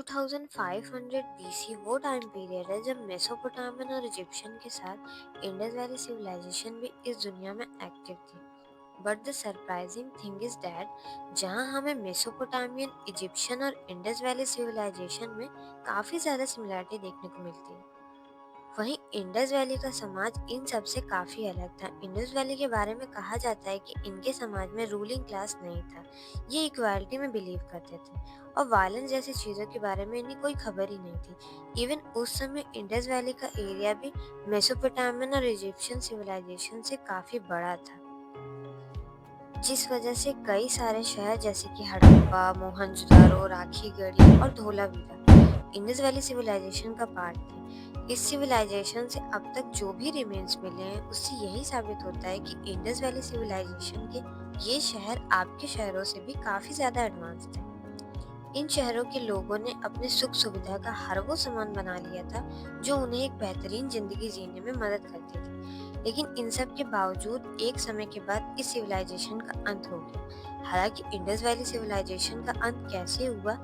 2500 BC वो time period है जब मेसोपोटामियन और इजिप्शियन के साथ इंडस वैली सिविलाइजेशन भी इस दुनिया में एक्टिव थी। But the surprising thing is that जहाँ हमें मेसोपोटामियन, इजिप्शियन और इंडस वैली सिविलाइजेशन में काफ़ी ज़्यादा सिमिलरिटी देखने को मिलती है, वहीं इंडस वैली का समाज इन सब से काफ़ी अलग था। इंडस वैली के बारे में कहा जाता है कि इनके समाज में रूलिंग क्लास नहीं था, ये इक्वालिटी में बिलीव करते थे और वायलेंस जैसी चीज़ों के बारे में इन्हें कोई खबर ही नहीं थी। इवन उस समय इंडस वैली का एरिया भी मेसोपोटामियन और इजिप्शियन सिविलाइजेशन से काफ़ी बड़ा था, जिस वजह से कई सारे शहर जैसे कि हड़प्पा, मोहनजोदारो, राखीगढ़ी और धोलावीरा इंडस वैली सिविलाइजेशन का पार्ट थे। इस सिविलाइजेशन से अब तक जो भी रिमेन्स मिले हैं उससे यही साबित होता है कि इंडस वैली सिविलाइजेशन के ये शहर आपके शहरों से भी काफ़ी ज़्यादा एडवांस थे। इन शहरों के लोगों ने अपने सुख सुविधा का हर वो सामान बना लिया था जो उन्हें एक बेहतरीन जिंदगी जीने में मदद करती थी। लेकिन इन सब के बावजूद एक समय के बाद इस सिविलाइजेशन का अंत हो गया। हालांकि इंडस वैली सिविलाइजेशन का अंत कैसे हुआ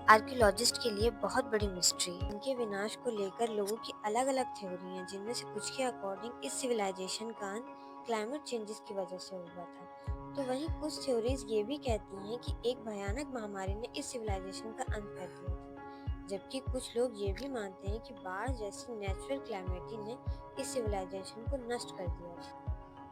आर्कियोलॉजिस्ट के लिए बहुत बड़ी मिस्ट्री है। इनके विनाश को लेकर लोगों की अलग अलग थ्योरी हैं, जिनमें से कुछ के अकॉर्डिंग इस सिविलाइजेशन का अंत क्लाइमेट चेंजेस की वजह से हुआ था, तो वहीं कुछ थ्योरीज ये भी कहती हैं कि एक भयानक महामारी ने इस सिविलाइजेशन का अंत कर दिया था, जबकि कुछ लोग ये भी मानते हैं कि बाढ़ जैसी नेचुरल क्लैमिटी ने इस सिविलाइजेशन को नष्ट कर दिया था।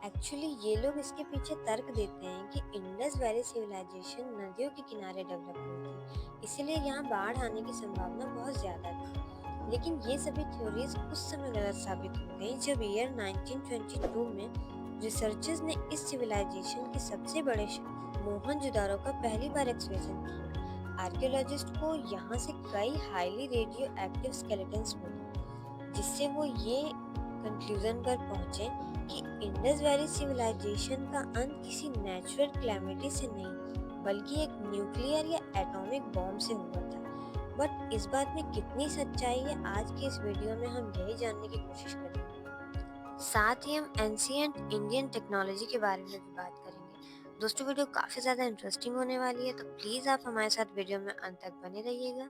एक्चुअली ये लोग इसके पीछे तर्क देते हैं कि इंडस वैली सिविलाइजेशन नदियों के किनारे डेवलप हुई थी, इसीलिए यहाँ बाढ़ आने की संभावना बहुत ज़्यादा थी। लेकिन ये सभी थ्योरीज उस समय गलत साबित हो गई जब ईयर 1922 में रिसर्चर्स ने इस सिविलाइजेशन के सबसे बड़े मोहनजोदारो का पहली बार एक्सप्रेशन किया। आर्कियोलॉजिस्ट को यहाँ से कई हाईली रेडियो एक्टिव स्केलेटन्स मिले, जिससे वो ये कंक्लूजन पर पहुंचे कि इंडस वैली सिविलाइजेशन का अंत किसी नेचुरल क्लैमिटी से नहीं बल्कि एक न्यूक्लियर या एटॉमिक बॉम्ब से हुआ था। बट इस बात में कितनी सच्चाई है, आज के इस वीडियो में हम यही जानने की कोशिश करेंगे। साथ ही हम एंशिएंट इंडियन टेक्नोलॉजी के बारे में भी बात करेंगे। दोस्तों वीडियो काफ़ी ज़्यादा इंटरेस्टिंग होने वाली है, तो प्लीज़ आप हमारे साथ वीडियो में अंत तक बने रहिएगा।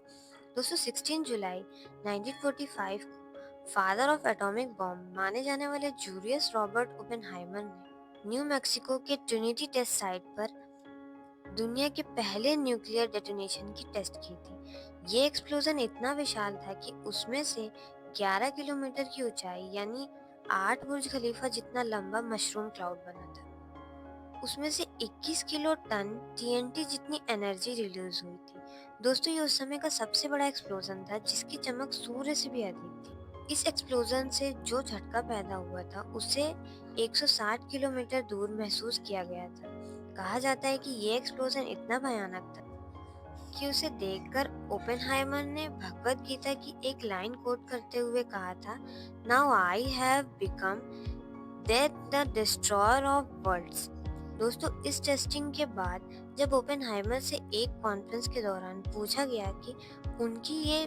दोस्तों 16 जुलाई 1945 को फादर ऑफ एटॉमिक बॉम्ब माने जाने वाले जूलियस रॉबर्ट ओपेनहाइमर ने न्यू मैक्सिको के ट्रिनिटी टेस्ट साइट पर दुनिया के पहले न्यूक्लियर डेटोनेशन की टेस्ट की थी। ये एक्सप्लोजन इतना विशाल था कि उसमें से 11 किलोमीटर की ऊंचाई यानी 8 बुर्ज खलीफा जितना लंबा मशरूम क्लाउड बना था। उसमें से 21 किलो टन टीएनटी जितनी एनर्जी रिलीज हुई थी। दोस्तों ये उस समय का सबसे बड़ा एक्सप्लोजन था जिसकी चमक सूर्य से भी अधिक थी। इस एक्सप्लोजन से जो झटका पैदा हुआ था उसे 160 किलोमीटर दूर महसूस किया गया था। कहा जाता है कि ये एक्सप्लोजन इतना भयानक था कि उसे देखकर ओपेनहाइमर ने भगवत गीता की एक लाइन कोट करते हुए कहा था, now I have become death the destroyer of worlds. दोस्तों इस टेस्टिंग के बाद जब ओपेनहाइमर से एक कॉन्फ्रेंस के दौरान पूछा गया कि उनकी ये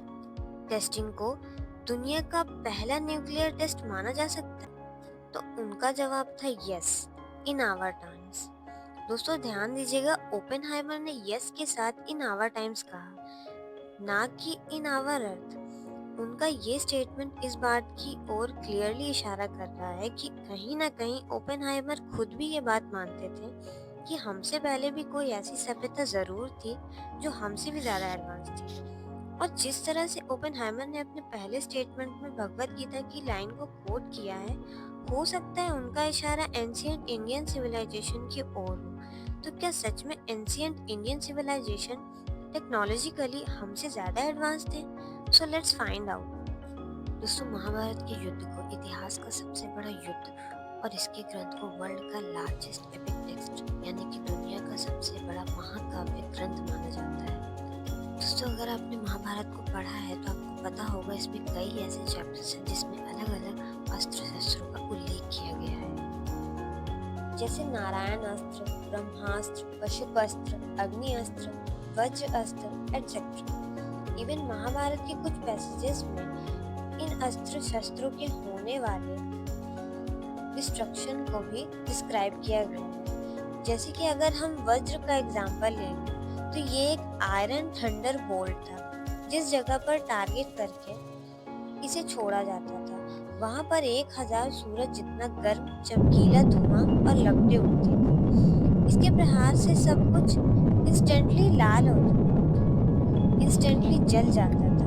टेस्टिंग को दुनिया का पहला न्यूक्लियर टेस्ट माना जा सकता है, तो उनका जवाब था यस इन आवर टाइम्स। दोस्तों ध्यान दीजिएगा, ओपेनहाइमर ने यस के साथ इन आवर टाइम्स कहा, ना कि इन आवर अर्थ। उनका ये स्टेटमेंट इस बात की ओर क्लियरली इशारा कर रहा है कि कहीं ना कहीं ओपेनहाइमर खुद भी ये बात मानते थे कि हमसे पहले भी कोई ऐसी सभ्यता जरूर थी जो हमसे भी ज्यादा एडवांस थी। और जिस तरह से ओपेनहाइमर ने अपने पहले स्टेटमेंट में भगवत गीता की लाइन को कोट किया है, हो सकता है उनका इशारा एंशिएंट इंडियन सिविलाइजेशन की ओर हो। तो क्या सच में एंशिएंट इंडियन सिविलाइजेशन टेक्नोलॉजिकली हमसे ज़्यादा एडवांस थे? So let's find out. दोस्तों महाभारत के युद्ध को इतिहास का सबसे बड़ा युद्ध और इसके ग्रंथ को वर्ल्ड का लार्जेस्ट एपिक टेक्स्ट यानी कि दुनिया का सबसे बड़ा महाकाव्य ग्रंथ माना जाता है। दोस्तों अगर आपने महाभारत को पढ़ा है तो आपको पता होगा इसमें कई ऐसे चैप्टर्स हैं जिसमें अलग अलग अस्त्र शस्त्रों का उल्लेख किया गया है, जैसे नारायण अस्त्र, ब्रह्मास्त्र, पशुपस्त्र, अग्नि अस्त्र, वज्र अस्त्र एटसेट्रा। इवन महाभारत के कुछ पैसेजेस में इन अस्त्र शस्त्रों के होने वाले डिस्ट्रक्शन को भी डिस्क्राइब किया गया है। जैसे कि अगर हम वज्र का एग्जाम्पल लें तो ये एक आयरन थंडर बोल्ट था जिस जगह पर टारगेट करके इसे छोड़ा जाता था, वहां पर 1000 सूरज जितना गर्म चमकीला धुआं और लपटें उठती थी। इसके प्रहार से सब कुछ इंस्टेंटली जल जाता था।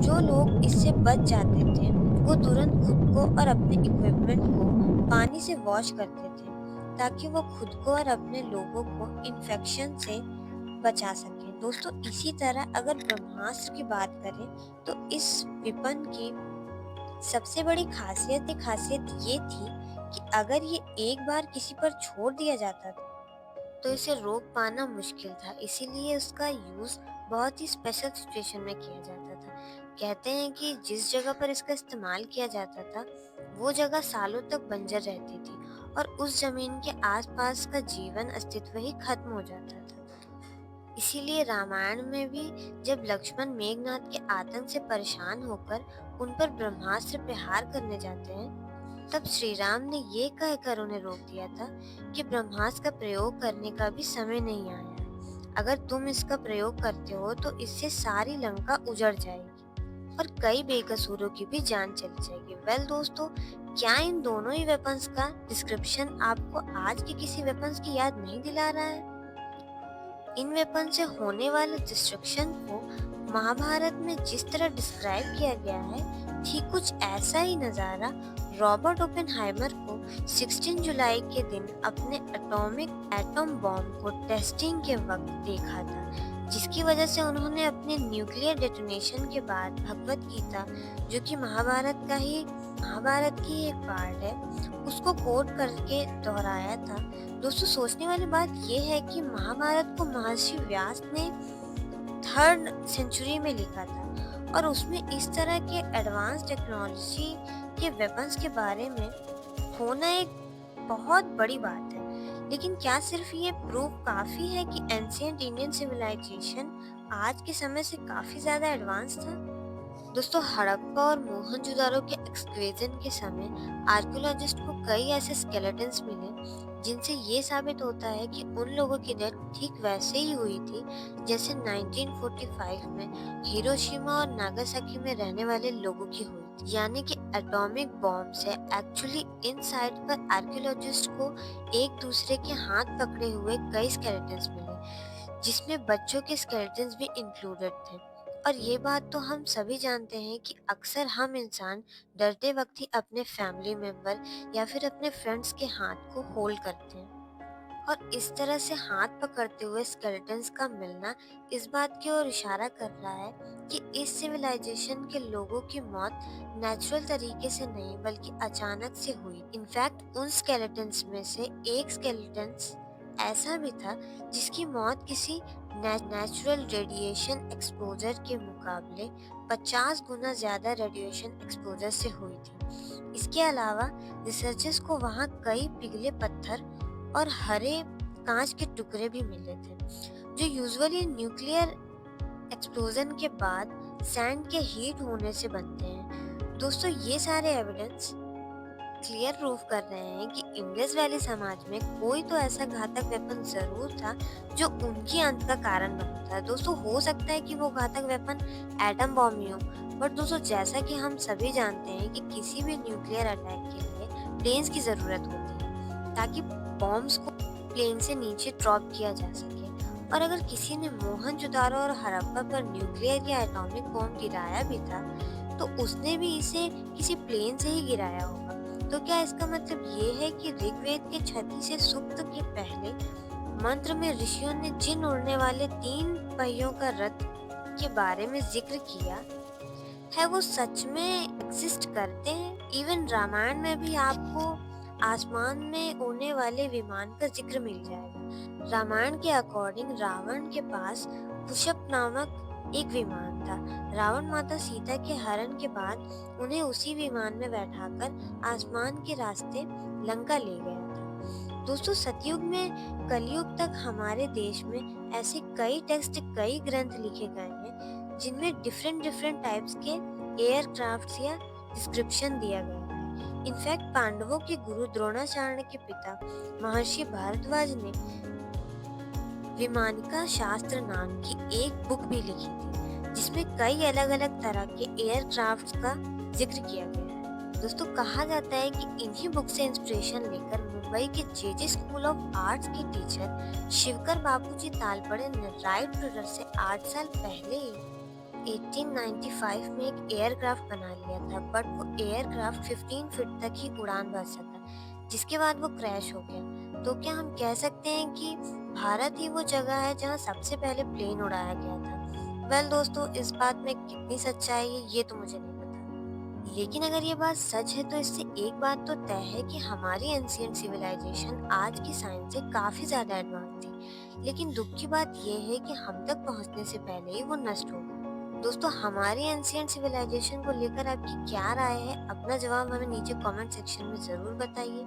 जो लोग इससे बच जाते थे वो तुरंत खुद को और अपने इक्विपमेंट को पानी से वॉश करते थे, ताकि वो खुद को और अपने लोगों को इन्फेक्शन से बचा सके। दोस्तों, इसी तरह अगर ब्रह्मास्त्र की बात करें तो इस विपन की सबसे बड़ी खासियत ये थी कि अगर ये एक बार किसी पर छोड़ दिया जाता था तो इसे रोक पाना मुश्किल था। इसीलिए उसका यूज बहुत ही स्पेशल सिचुएशन में किया जाता था। कहते हैं कि जिस जगह पर इसका इस्तेमाल किया जाता था वो जगह सालों तक बंजर रहती थी और उस जमीन के आसपास का जीवन अस्तित्व ही खत्म हो जाता था। इसीलिए रामायण में भी जब लक्ष्मण मेघनाद के आतंक से परेशान होकर उन पर ब्रह्मास्त्र प्रहार करने जाते हैं, तब श्री राम ने ये कहकर उन्हें रोक दिया था कि ब्रह्मास्त्र का प्रयोग करने का भी समय नहीं आया है। अगर तुम इसका प्रयोग करते हो तो इससे सारी लंका उजड़ जाएगी और कई बेकसूरों की भी जान चली जाएगी। वेल दोस्तों, क्या इन दोनों ही वेपन्स का डिस्क्रिप्शन आपको आज के किसी वेपन्स की याद नहीं दिला रहा है? इन वेपन से होने वाले डिस्ट्रक्शन को महाभारत में जिस तरह डिस्क्राइब किया गया है, ठीक कुछ ऐसा ही नज़ारा रॉबर्ट ओपेनहाइमर को 16 जुलाई के दिन अपने एटम बॉम्ब को टेस्टिंग के वक्त देखा था, जिसकी वजह से उन्होंने अपने न्यूक्लियर डेटोनेशन के बाद भगवत गीता, जो कि महाभारत की एक पार्ट है, उसको कोट करके दोहराया था। दोस्तों, सोचने वाली बात यह है कि महाभारत को महर्षि व्यास ने 3rd सेंचुरी में लिखा था और उसमें इस तरह के एडवांस टेक्नोलॉजी के वेपन्स के बारे में होना एक बहुत बड़ी बात है। लेकिन क्या सिर्फ ये प्रूफ काफी है कि एंशिएंट इंडियन सिविलाइजेशन आज के समय से काफी ज्यादा एडवांस था? दोस्तों, हड़प्पा और मोहनजोदारो के एक्सकवेशन के समय आर्कियोलॉजिस्ट को कई ऐसे स्केलेटन्स मिले जिनसे ये साबित होता है कि उन लोगों की डेथ ठीक वैसे ही हुई थी जैसे 1945 में हिरोशिमा और नागासाकी में रहने वाले लोगों की हुई थी। यानी कि एटॉमिक बॉम्ब से एक्चुअली इन साइट पर आर्कियोलॉजिस्ट को एक दूसरे के हाथ पकड़े हुए कई स्केलेटन्स मिले, जिसमें बच्चों के स्केलेटन्स भी इंक्लूडेड थे। और ये बात तो हम सभी जानते हैं कि अक्सर हम इंसान डरते वक्त ही अपने फैमिली मेंबर या फिर अपने फ्रेंड्स के हाथ को होल्ड करते हैं, और इस तरह से हाथ पकड़ते हुए स्केलेटन्स का मिलना इस बात की ओर इशारा कर रहा है कि इस सिविलाइजेशन के लोगों की मौत नेचुरल तरीके से नहीं बल्कि अचानक से हुई। इनफैक्ट उन स्केलेटन्स में से एक स्केलेटन्स ऐसा भी था जिसकी मौत किसी नेचुरल रेडिएशन एक्सपोजर के मुकाबले 50 गुना ज्यादा रेडिएशन एक्सपोजर से हुई थी। इसके अलावा रिसर्चर्स को वहां कई पिघले पत्थर और हरे कांच के टुकड़े भी मिले थे, जो यूजुअली न्यूक्लियर एक्सप्लोजन के बाद सैंड के हीट होने से बनते हैं। दोस्तों, ये सारे एविडेंस क्लियर प्रूफ कर रहे हैं कि इंडस वैली समाज में कोई तो ऐसा घातक वेपन जरूर था जो उनकी अंत का कारण बना था। दोस्तों, हो सकता है कि वो घातक वेपन एटम बॉम्ब ही हो, बट दोस्तों जैसा कि हम सभी जानते हैं कि किसी भी न्यूक्लियर अटैक के लिए प्लेन्स की जरूरत होती है ताकि बॉम्ब्स को प्लेन से नीचे ड्रॉप किया जा सके। और अगर किसी ने मोहनजोदारो और हड़प्पा पर न्यूक्लियर या एटॉमिक बॉम्ब गिराया भी था तो उसने भी इसे किसी प्लेन से ही गिराया होगा। तो क्या इसका मतलब ये है कि ऋग्वेद के क्षति से सुक्त के पहले मंत्र में ऋषियों ने जिन उड़ने वाले 3 पहियों का रथ के बारे में जिक्र किया है वो सच में एग्जिस्ट करते हैं? इवन रामायण में भी आपको आसमान में उड़ने वाले विमान का जिक्र मिल जाएगा। रामायण के अकॉर्डिंग रावण के पास कुशप नामक एक विमान था। रावण माता सीता के हरण के बाद उन्हें उसी विमान में बैठाकर आसमान के रास्ते लंका ले गया था। दोस्तों, सतयुग में कलयुग तक हमारे देश में ऐसे कई टेक्स्ट, कई ग्रंथ लिखे गए हैं जिनमें डिफरेंट टाइप्स के एयरक्राफ्ट्स या डिस्क्रिप्शन दिया गया है। इनफैक्ट पांडवों के गुरु द्रोणाचार्य के पिता महर्षि भारद्वाज ने विमानिका शास्त्र नाम की एक बुक भी लिखी थी जिसमें कई अलग अलग तरह के एयरक्राफ्ट का जिक्र किया गया है। दोस्तों, कहा जाता है कि इन्हीं बुक से इंस्पिरेशन लेकर मुंबई के जेजे स्कूल ऑफ आर्ट्स के टीचर शिवकर बाबूजी तालपड़े ने राइट ब्रदर से 8 साल पहले ही 1895 में एक एयरक्राफ्ट बना लिया था, बट वो एयरक्राफ्ट 15 फीट तक ही उड़ान भर सका, जिसके बाद वो क्रैश हो गया। तो क्या हम कह सकते हैं कि भारत ही वो जगह है जहाँ सबसे पहले प्लेन उड़ाया गया था? वेल दोस्तों, इस बात में कितनी सच्चाई है ये तो मुझे नहीं पता, लेकिन अगर ये बात सच है तो इससे एक बात तो तय है कि हमारी एंशिएंट सिविलाइजेशन आज की साइंस से काफी ज्यादा एडवांस थी। लेकिन दुख की बात यह है कि हम तक पहुंचने से पहले ही वो नष्ट हो गई। दोस्तों, हमारी एंशिएंट सिविलाइजेशन को लेकर आपकी क्या राय है? अपना जवाब हमें नीचे कमेंट सेक्शन में जरूर बताइए।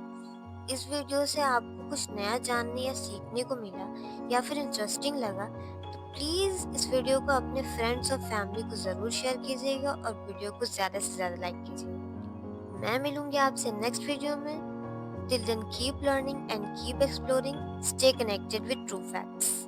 इस वीडियो से आपको कुछ नया जानने या सीखने को मिला या फिर इंटरेस्टिंग लगा तो प्लीज़ इस वीडियो को अपने फ्रेंड्स और फैमिली को ज़रूर शेयर कीजिएगा और वीडियो को ज़्यादा से ज़्यादा लाइक कीजिएगा। मैं मिलूंगी आपसे नेक्स्ट वीडियो में। Till then keep learning and keep exploring, stay connected with true facts.